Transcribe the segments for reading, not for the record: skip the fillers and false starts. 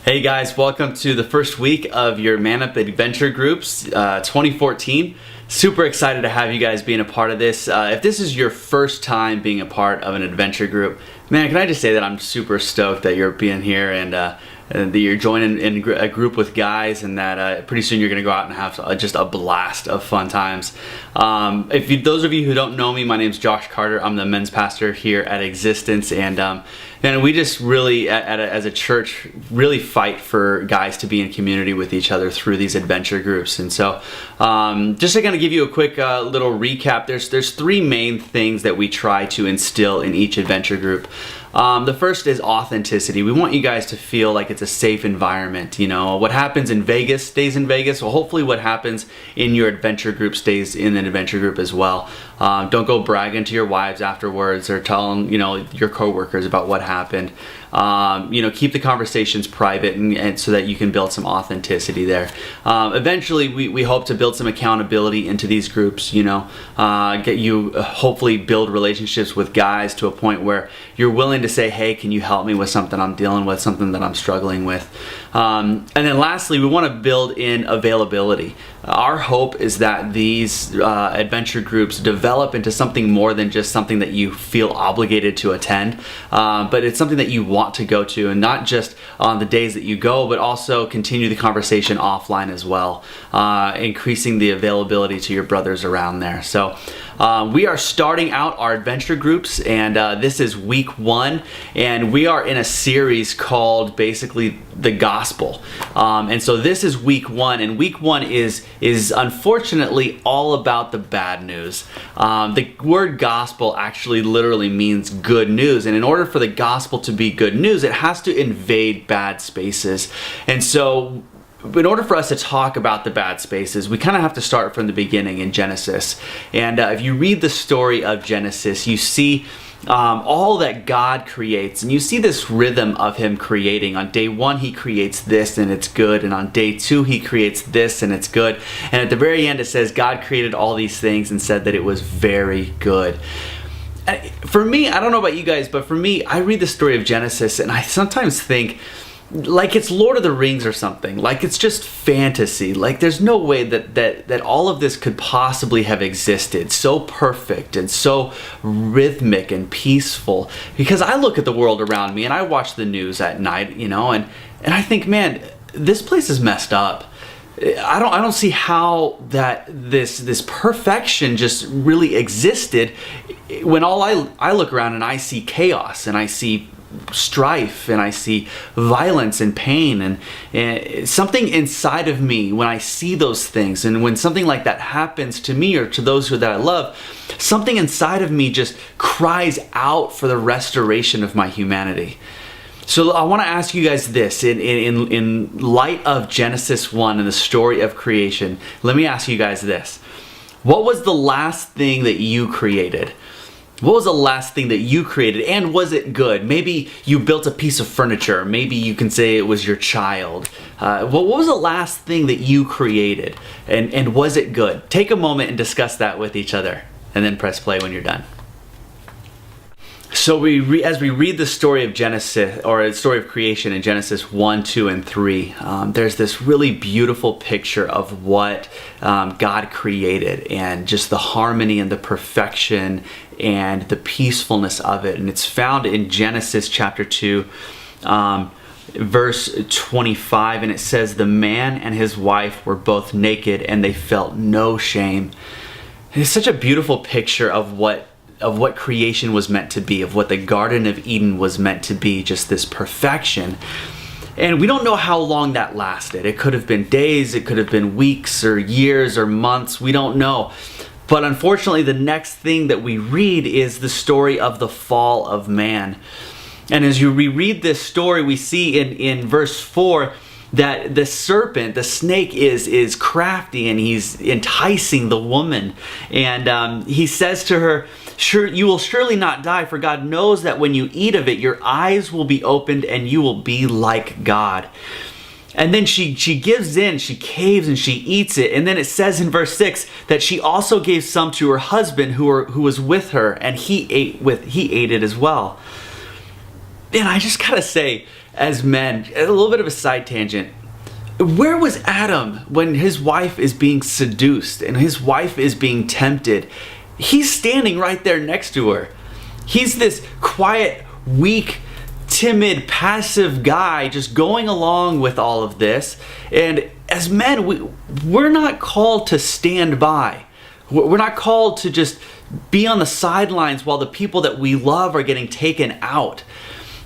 Hey guys, welcome to the first week of your Man Up Adventure Groups 2014. Super excited to have you guys being a part of this. If this is your first time being a part of an adventure group, man, can I just say that I'm super stoked that you're being here and that you're joining in a group with guys, and that pretty soon you're going to go out and have just a blast of fun times. Those of you who don't know me, my name's Josh Carter. I'm the men's pastor here at Existence, and we just really, as a church, really fight for guys to be in community with each other through these adventure groups. And so, just to kind of give you a quick little recap, there's three main things that we try to instill in each adventure group. The first is authenticity. We want you guys to feel like it's a safe environment. You know, what happens in Vegas stays in Vegas. Well, hopefully what happens in your adventure group stays in an adventure group as well. Don't go bragging to your wives afterwards or telling, your coworkers about what happened. Keep the conversations private and so that you can build some authenticity there. Eventually, we hope to build some accountability into these groups, get you hopefully build relationships with guys to a point where you're willing to say, hey, can you help me with something I'm dealing with, something that I'm struggling with? And then lastly, we want to build in availability. Our hope is that these adventure groups develop into something more than just something that you feel obligated to attend, but it's something that you want to go to, and not just on the days that you go, but also continue the conversation offline as well, increasing the availability to your brothers around there. So we are starting out our adventure groups, and this is week 1, and we are in a series called basically the gospel. And so this is week 1, and week 1 is unfortunately all about the bad news. The word gospel actually literally means good news, and in order for the gospel to be good news, it has to invade bad spaces. And so in order for us to talk about the bad spaces, we kind of have to start from the beginning in Genesis. And if you read the story of Genesis, you see all that God creates, and you see this rhythm of Him creating. On day 1, He creates this and it's good, and on day 2, He creates this and it's good, and at the very end it says God created all these things and said that it was very good. For me, I don't know about you guys, but for me, I read the story of Genesis and I sometimes think like it's Lord of the Rings or something. Like it's just fantasy. Like there's no way that all of this could possibly have existed. So perfect and so rhythmic and peaceful. Because I look at the world around me and I watch the news at night, and I think, man, this place is messed up. I don't see how that this perfection just really existed when all I look around and I see chaos and I see strife and I see violence and pain, and something inside of me, when I see those things and when something like that happens to me or to those that I love, something inside of me just cries out for the restoration of my humanity. So I want to ask you guys this, in light of Genesis 1 and the story of creation, let me ask you guys this. What was the last thing that you created? What was the last thing that you created, and was it good? Maybe you built a piece of furniture. Maybe you can say it was your child. What was the last thing that you created, and was it good? Take a moment and discuss that with each other, and then press play when you're done. So as we read the story of Genesis, or the story of creation in Genesis 1, 2, and 3, there's this really beautiful picture of what God created, and just the harmony and the perfection and the peacefulness of it. And it's found in Genesis chapter 2, verse 25, and it says, "The man and his wife were both naked, and they felt no shame." And it's such a beautiful picture of what creation was meant to be, of what the Garden of Eden was meant to be, just this perfection. And we don't know how long that lasted. It could have been days, it could have been weeks or years or months, we don't know. But unfortunately, the next thing that we read is the story of the fall of man. And as you reread this story, we see in verse 4 that the serpent, the snake, is crafty, and he's enticing the woman. And he says to her, "Sure, you will surely not die, for God knows that when you eat of it, your eyes will be opened and you will be like God." And then she gives in, she caves, and she eats it. And then it says in verse 6 that she also gave some to her husband who was with her, and he ate it as well. And I just gotta say, as men, a little bit of a side tangent. Where was Adam when his wife is being seduced and his wife is being tempted? He's standing right there next to her. He's this quiet, weak, timid, passive guy just going along with all of this. And as men, we're not called to stand by. We're not called to just be on the sidelines while the people that we love are getting taken out.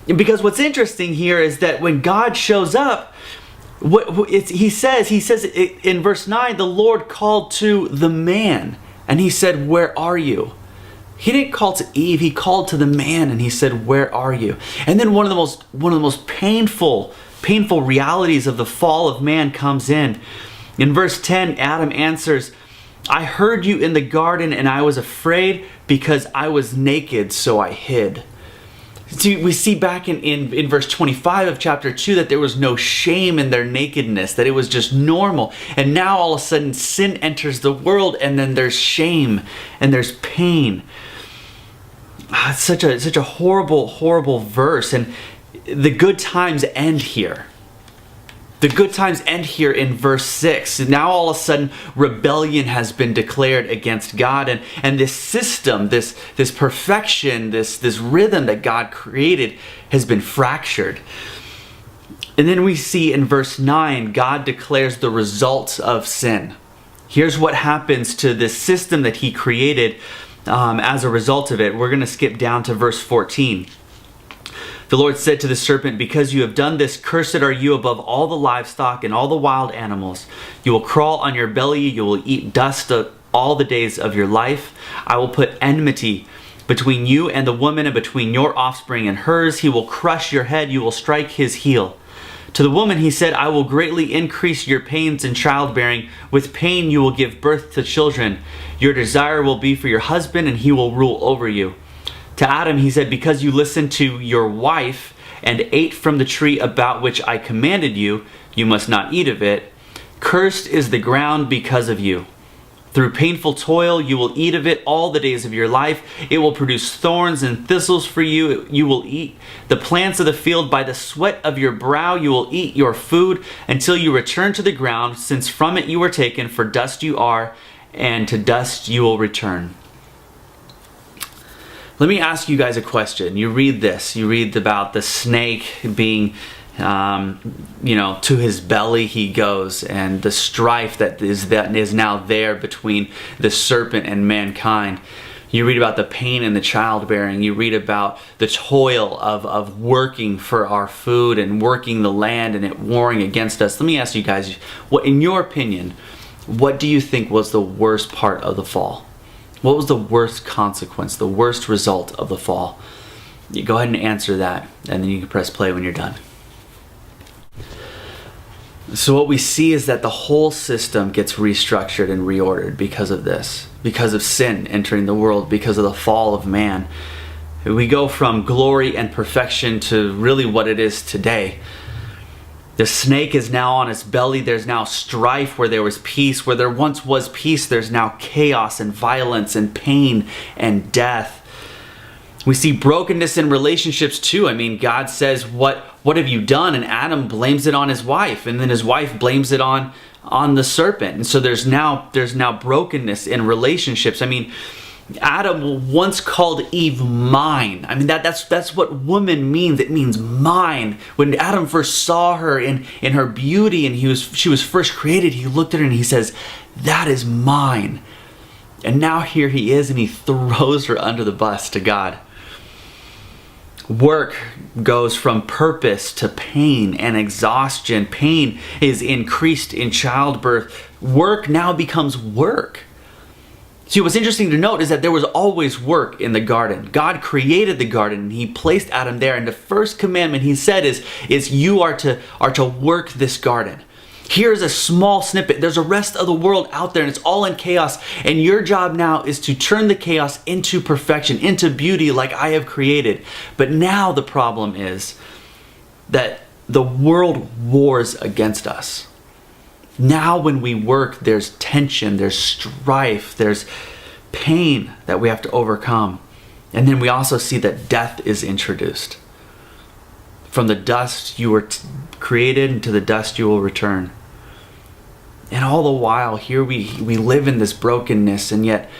Because what's interesting here is that when God shows up, he says in verse 9, the Lord called to the man and he said, "Where are you?" He didn't call to Eve, he called to the man and he said, "Where are you?" And then one of the most painful realities of the fall of man comes in. In verse 10, Adam answers, "I heard you in the garden and I was afraid because I was naked, so I hid." See, we see back in verse 25 of chapter 2 that there was no shame in their nakedness, that it was just normal. And now all of a sudden sin enters the world and then there's shame and there's pain. It's such a horrible verse. And the good times end here. The good times end here in verse 6. Now all of a sudden rebellion has been declared against God, and this system, this perfection, this rhythm that God created has been fractured. And then we see in verse 9, God declares the results of sin. Here's what happens to this system that he created as a result of it. We're going to skip down to verse 14. The Lord said to the serpent, "Because you have done this, cursed are you above all the livestock and all the wild animals. You will crawl on your belly, you will eat dust all the days of your life. I will put enmity between you and the woman, and between your offspring and hers. He will crush your head, you will strike his heel." To the woman he said, "I will greatly increase your pains in childbearing. With pain you will give birth to children. Your desire will be for your husband, and he will rule over you." To Adam he said, "Because you listened to your wife and ate from the tree about which I commanded you, you must not eat of it. Cursed is the ground because of you. Through painful toil you will eat of it all the days of your life. It will produce thorns and thistles for you. You will eat the plants of the field. By the sweat of your brow you will eat your food until you return to the ground, since from it you were taken, for dust you are, and to dust you will return." Let me ask you guys a question. You read this. You read about the snake being, to his belly he goes, and the strife that is now there between the serpent and mankind. You read about the pain in the childbearing. You read about the toil of working for our food and working the land and it warring against us. Let me ask you guys, what, in your opinion, what do you think was the worst part of the fall? What was the worst consequence, the worst result of the fall? You go ahead and answer that, and then you can press play when you're done. So what we see is that the whole system gets restructured and reordered because of this, because of sin entering the world, because of the fall of man. We go from glory and perfection to really what it is today. The snake is now on its belly. There's now strife where there was peace. Where there once was peace, there's now chaos and violence and pain and death. We see brokenness in relationships too. I mean, God says, what have you done? And Adam blames it on his wife. And then his wife blames it on the serpent. And so there's now brokenness in relationships. I mean, Adam once called Eve mine. I mean, that's what woman means. It means mine. When Adam first saw her in her beauty and she was first created, he looked at her and he says, "That is mine." And now here he is, and he throws her under the bus to God. Work goes from purpose to pain and exhaustion. Pain is increased in childbirth. Work now becomes work. See, what's interesting to note is that there was always work in the garden. God created the garden and he placed Adam there. And the first commandment he said is you are to work this garden. Here's a small snippet. There's a rest of the world out there and it's all in chaos. And your job now is to turn the chaos into perfection, into beauty like I have created. But now the problem is that the world wars against us. Now when we work, there's tension, there's strife, there's pain that we have to overcome. And then we also see that death is introduced. From the dust you were created, and to the dust you will return. And all the while, here we live in this brokenness, and yet,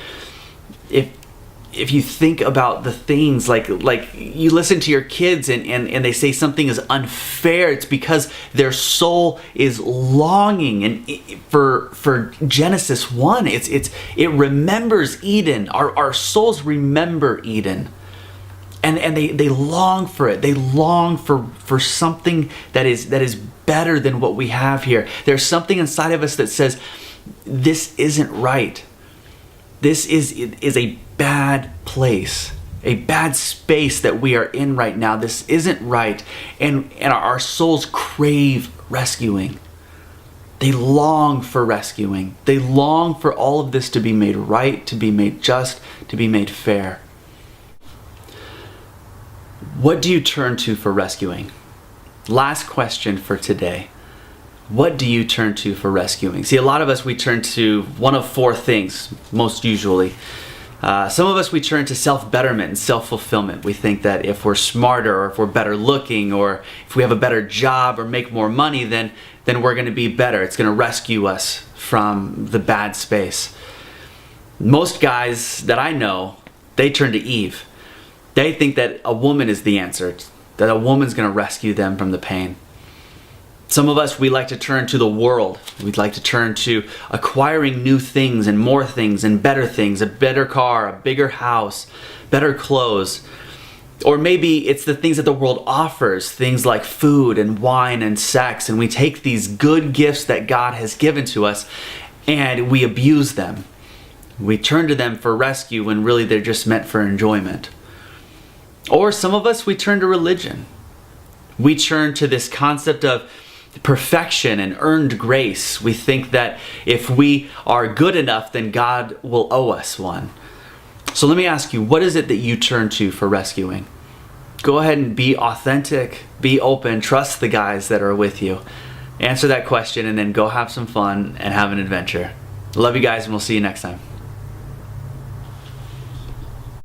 if you think about the things like you listen to your kids and they say something is unfair, it's because their soul is longing. And for Genesis 1, it remembers Eden. Our souls remember Eden. And they long for it. They long for something that is better than what we have here. There's something inside of us that says, this isn't right. This is a bad place, a bad space that we are in right now. This isn't right. And our souls crave rescuing. They long for rescuing. They long for all of this to be made right, to be made just, to be made fair. What do you turn to for rescuing? Last question for today. What do you turn to for rescuing? See, a lot of us, we turn to one of four things, most usually. Some of us, we turn to self-betterment and self-fulfillment. We think that if we're smarter, or if we're better looking, or if we have a better job or make more money, then we're going to be better. It's going to rescue us from the bad space. Most guys that I know, they turn to Eve. They think that a woman is the answer, that a woman's going to rescue them from the pain. Some of us, we like to turn to the world. We'd like to turn to acquiring new things and more things and better things, a better car, a bigger house, better clothes. Or maybe it's the things that the world offers, things like food and wine and sex, and we take these good gifts that God has given to us and we abuse them. We turn to them for rescue when really they're just meant for enjoyment. Or some of us, we turn to religion. We turn to this concept of perfection and earned grace. We think that if we are good enough, then God will owe us one. So let me ask you, what is it that you turn to for rescuing? Go ahead and be authentic, be open, trust the guys that are with you. Answer that question and then go have some fun and have an adventure. Love you guys, and we'll see you next time.